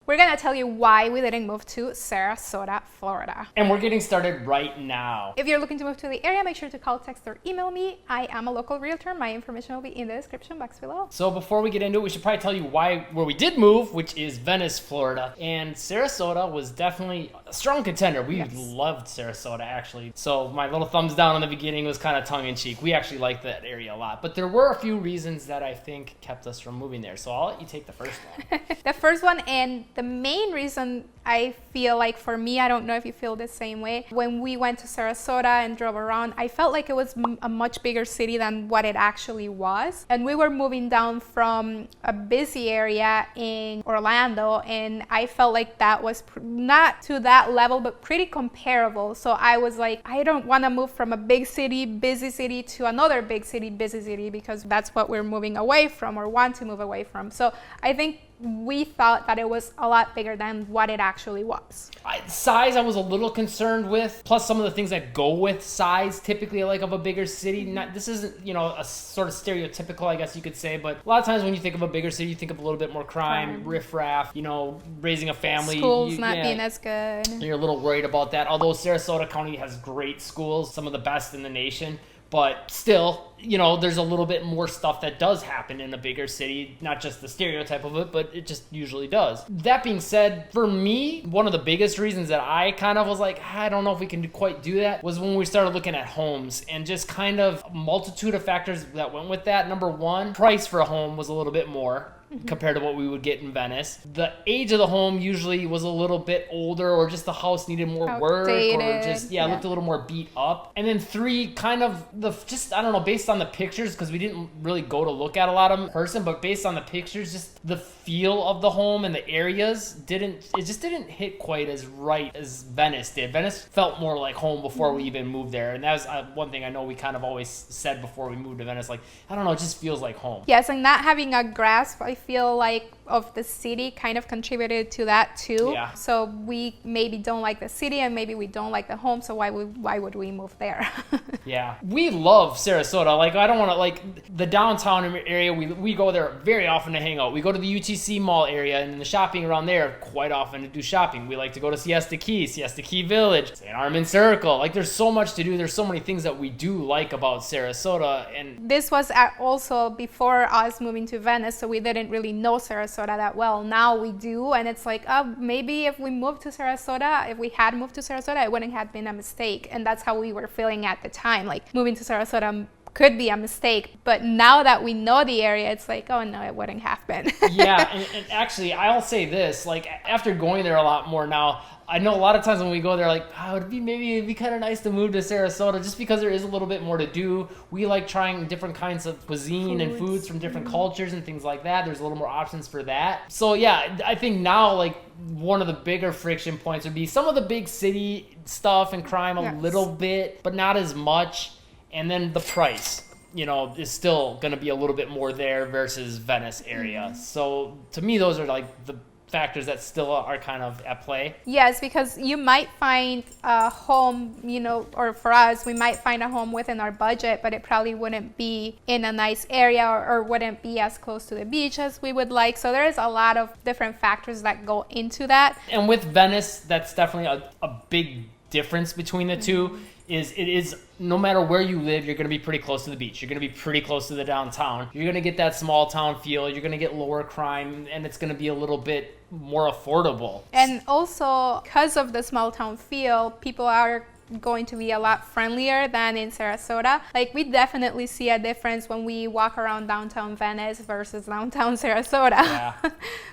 we're gonna tell you why we didn't move to Sarasota, Florida. And we're getting started right now. If you're looking to move to the area, make sure to call, text, or email me. I am a local realtor. My information will be in the description box below. So before we get into it, we should probably tell you where we did move, which is Venice, Florida. And Sarasota was definitely a strong contender. We loved Sarasota, actually. So my little thumbs down in the beginning was kind of tongue-in-cheek. We actually liked that area a lot. But there were a few reasons that I think kept us from moving there. So I'll let you take the first one. The first one, and the main reason I feel like for me, I don't know if you feel the same way, when we went to Sarasota and drove around, I felt like it was a much bigger city than what it actually was. And we were moving down from a busy area in Orlando, and I felt like that was not to that level, but pretty comparable. So I was like, I don't want to move from a big city, busy city to another big city, busy city, because that's what we're moving away from or want to move away from. So I think we thought that it was a lot bigger than what it actually was. Size, I was a little concerned with, plus some of the things that go with size, typically like of a bigger city. This isn't, a sort of stereotypical, I guess you could say, but a lot of times when you think of a bigger city, you think of a little bit more crime, riffraff, raising a family. Schools not being as good. You're a little worried about that, although Sarasota County has great schools, some of the best in the nation. But still, there's a little bit more stuff that does happen in a bigger city, not just the stereotype of it, but it just usually does. That being said, for me, one of the biggest reasons that I kind of was like, I don't know if we can quite do that, was when we started looking at homes and just kind of a multitude of factors that went with that. Number one, price for a home was a little bit more. Compared to what we would get in Venice. The age of the home usually was a little bit older, or just the house needed more work, or just looked a little more beat up. And then three, kind of based on the pictures, because we didn't really go to look at a lot of them in person, but based on the pictures, just the feel of the home and the areas just didn't hit quite as right as Venice did. Venice felt more like home before we even moved there, and that was one thing I know we kind of always said before we moved to Venice, like, I don't know, it just feels like home. Yes, and not having a grasp, I feel like, of the city kind of contributed to that too. Yeah. So we maybe don't like the city, and maybe we don't like the home, so why would we move there? Yeah, we love Sarasota. Like, I don't want to, like, the downtown area, we go there very often to hang out. We go to the UTC Mall area and the shopping around there quite often to do shopping. We like to go to Siesta Key Village, St. Armand Circle. Like, there's so much to do. There's so many things that we do like about Sarasota. And this was also before us moving to Venice, so we didn't really know Sarasota that well. Now we do, and it's like, maybe if we moved to Sarasota, if we had moved to Sarasota, it wouldn't have been a mistake. And that's how we were feeling at the time. Like, moving to Sarasota could be a mistake, but now that we know the area, it's like, oh no, it wouldn't have been. Yeah, and actually, I'll say this, like, after going there a lot more now, I know a lot of times when we go there, like, it'd be kind of nice to move to Sarasota, just because there is a little bit more to do. We like trying different kinds of cuisine and foods from different cultures and things like that. There's a little more options for that. So yeah, I think now, like, one of the bigger friction points would be some of the big city stuff and crime a little bit, but not as much. And then the price, is still going to be a little bit more there versus Venice area. So to me, those are like the factors that still are kind of at play. Yes, because you might find a home, or for us, we might find a home within our budget, but it probably wouldn't be in a nice area or wouldn't be as close to the beach as we would like. So there's a lot of different factors that go into that. And with Venice, that's definitely a big difference between the two. It is no matter where you live, you're going to be pretty close to the beach. You're going to be pretty close to the downtown. You're going to get that small town feel. You're going to get lower crime, and it's going to be a little bit more affordable. And also, because of the small town feel, people are going to be a lot friendlier than in Sarasota. Like, we definitely see a difference when we walk around downtown Venice versus downtown Sarasota. Yeah.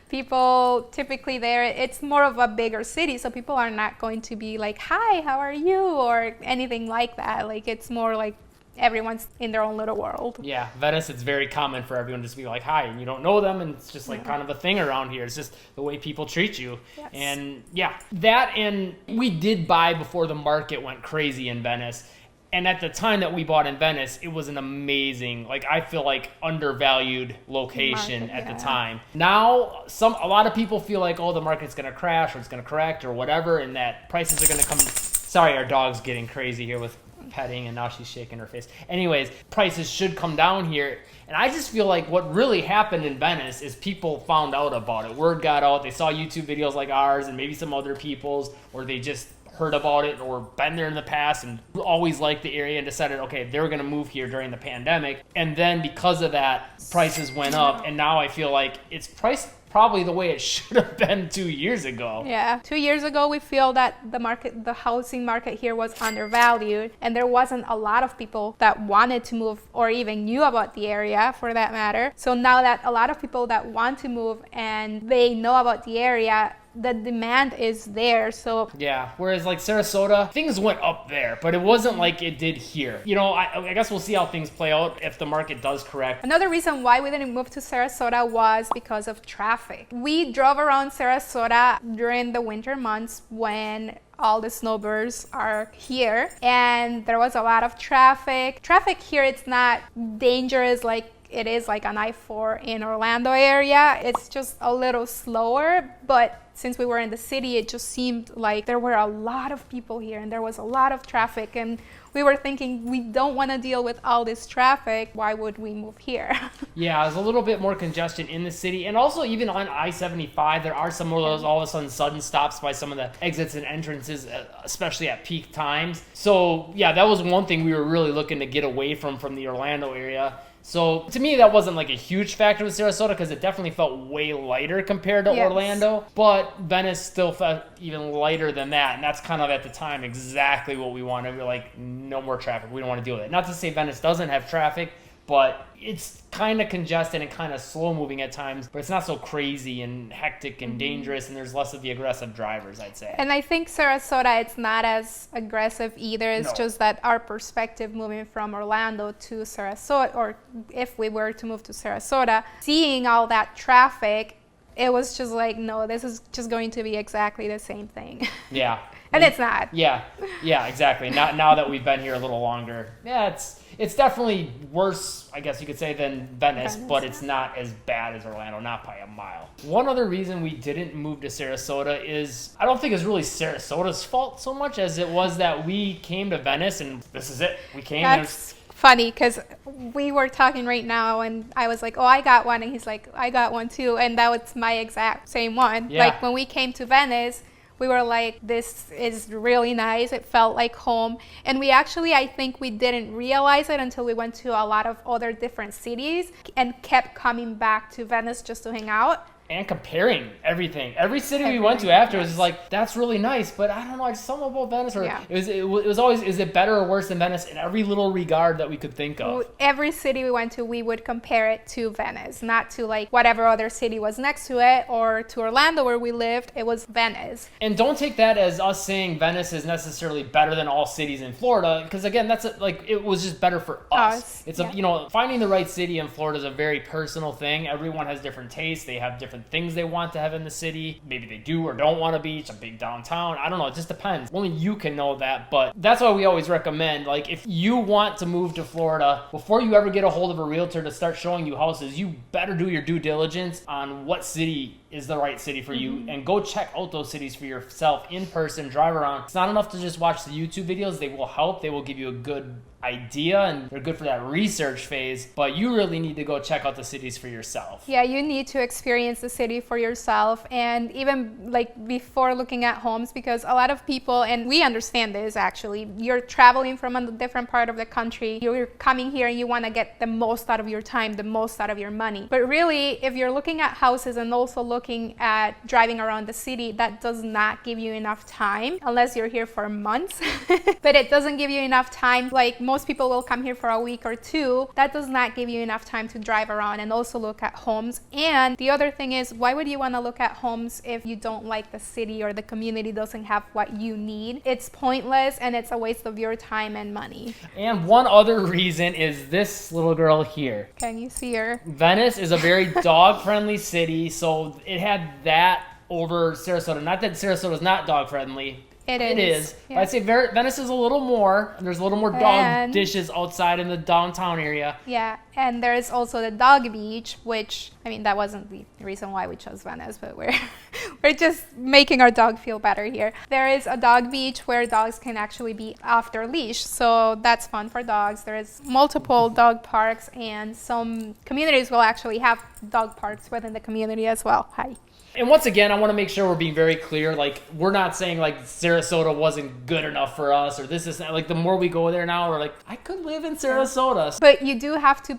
People typically there, it's more of a bigger city, so people are not going to be like, hi, how are you, or anything like that. Like, it's more like everyone's in their own little world. Yeah, Venice, it's very common for everyone just to be like, hi, and you don't know them, and it's just like kind of a thing around here. It's just the way people treat you. Yes. And yeah, that, and we did buy before the market went crazy in Venice. And at the time that we bought in Venice, it was an amazing, like, I feel like undervalued location at the time. Now, a lot of people feel like, oh, the market's going to crash or it's going to correct or whatever, and that prices are going to come. Sorry, our dog's getting crazy here with petting, and now she's shaking her face. Anyways, prices should come down here. And I just feel like what really happened in Venice is people found out about it. Word got out. They saw YouTube videos like ours and maybe some other people's, or they just heard about it or been there in the past and always liked the area and decided, okay, they were going to move here during the pandemic. And then because of that, prices went up. And now I feel like it's priced probably the way it should have been 2 years ago. Yeah, 2 years ago, we feel that the housing market here was undervalued, and there wasn't a lot of people that wanted to move or even knew about the area for that matter. So now that a lot of people that want to move and they know about the area, the demand is there. So yeah, whereas like Sarasota, things went up there, but it wasn't like it did here. You know, I guess we'll see how things play out if the market does correct. Another reason why we didn't move to Sarasota was because of traffic. We drove around Sarasota during the winter months when all the snowbirds are here, and there was a lot of traffic. Traffic here, it's not dangerous like it is like on I-4 in Orlando area. It's just a little slower, but since we were in the city, it just seemed like there were a lot of people here and there was a lot of traffic, and we were thinking, we don't want to deal with all this traffic. Why would we move here? Yeah, there's a little bit more congestion in the city, and also even on I-75, there are some of those all of a sudden sudden stops by some of the exits and entrances, especially at peak times. So yeah, that was one thing we were really looking to get away from the Orlando area. So to me, that wasn't like a huge factor with Sarasota because it definitely felt way lighter compared to Orlando. But Venice still felt even lighter than that. And that's kind of at the time exactly what we wanted. We were like, no more traffic. We don't want to deal with it. Not to say Venice doesn't have traffic, but it's kind of congested and kind of slow moving at times, but it's not so crazy and hectic and dangerous, and there's less of the aggressive drivers, I'd say. And I think Sarasota, it's not as aggressive either. It's just that our perspective moving from Orlando to Sarasota, or if we were to move to Sarasota, seeing all that traffic, it was just like, no, this is just going to be exactly the same thing. Yeah. And it's not. Yeah, exactly. Now that we've been here a little longer, yeah, it's definitely worse, I guess you could say, than Venice, but it's not as bad as Orlando, not by a mile. One other reason we didn't move to Sarasota is, I don't think it's really Sarasota's fault so much as it was that we came to Venice and this is it. We came. That's funny because we were talking right now and I was like, oh, I got one. And he's like, I got one too. And that was my exact same one. Yeah. Like when we came to Venice, we were like, this is really nice. It felt like home. And we actually, I think we didn't realize it until we went to a lot of other different cities and kept coming back to Venice just to hang out. And comparing everything. Every city we went to after was just like, that's really nice, but I don't know, just something about Venice. Or it was always, is it better or worse than Venice in every little regard that we could think of? Every city we went to, we would compare it to Venice, not to like whatever other city was next to it or to Orlando where we lived. It was Venice. And don't take that as us saying Venice is necessarily better than all cities in Florida, because again, it was just better for us. It's finding the right city in Florida is a very personal thing. Everyone has different tastes. They have different things they want to have in the city. Maybe they do or don't want a beach, a big downtown. I don't know. It just depends. Only you can know that. But that's why we always recommend, like, if you want to move to Florida, before you ever get a hold of a realtor to start showing you houses, you better do your due diligence on what city is the right city for you, and go check out those cities for yourself in person, drive around. It's not enough to just watch the YouTube videos. They will help. They will give you a good idea and they're good for that research phase, but you really need to go check out the cities for yourself. Yeah, you need to experience the city for yourself, and even like before looking at homes, because a lot of people, and we understand this actually, you're traveling from a different part of the country, you're coming here and you want to get the most out of your time, the most out of your money. But really, if you're looking at houses and also looking at driving around the city, that does not give you enough time unless you're here for months. But it doesn't give you enough time. Like most people will come here for a week or two. That does not give you enough time to drive around and also look at homes. And the other thing is, why would you want to look at homes if you don't like the city or the community doesn't have what you need? It's pointless and it's a waste of your time and money. And one other reason is this little girl here. Can you see her? Venice is a very dog-friendly city, so it had that over Sarasota. Not that Sarasota is not dog-friendly. It It is. is. Yeah. But I'd say Venice is a little more. There's a little more dog And- dishes outside in the downtown area. Yeah, and there is also the dog beach, which, I mean, that wasn't the reason why we chose Venice, but we're just making our dog feel better here. There is a dog beach where dogs can actually be off their leash, so that's fun for dogs. There is multiple dog parks, and some communities will actually have dog parks within the community as well. Hi. And once again, I want to make sure we're being very clear. Like, we're not saying like Sarasota wasn't good enough for us, or this is like, the more we go there now, we're like, I could live in Sarasota. But you do have to,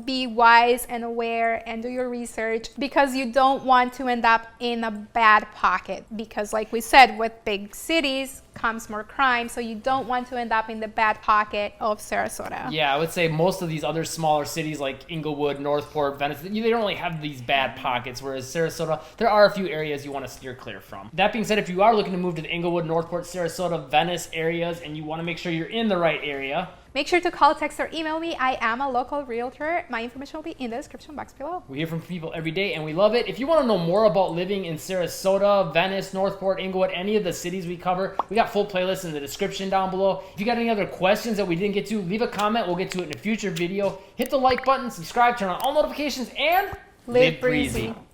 be wise and aware and do your research, because you don't want to end up in a bad pocket, because like we said, with big cities comes more crime, so you don't want to end up in the bad pocket of Sarasota. Yeah, I would say most of these other smaller cities like Inglewood, Northport, Venice, they don't really have these bad pockets, whereas Sarasota, there are a few areas you want to steer clear from. That being said, if you are looking to move to the Inglewood, Northport, Sarasota, Venice areas, and you want to make sure you're in the right area, make sure to call, text, or email me. I am a local realtor. My information will be in the description box below. we hear from people every day and we love it. If you want to know more about living in Sarasota, Venice, Northport, Inglewood, any of the cities we cover, we got full playlists in the description down below. If you got any other questions that we didn't get to, leave a comment. We'll get to it in a future video. Hit the like button, subscribe, turn on all notifications, and Live breezy.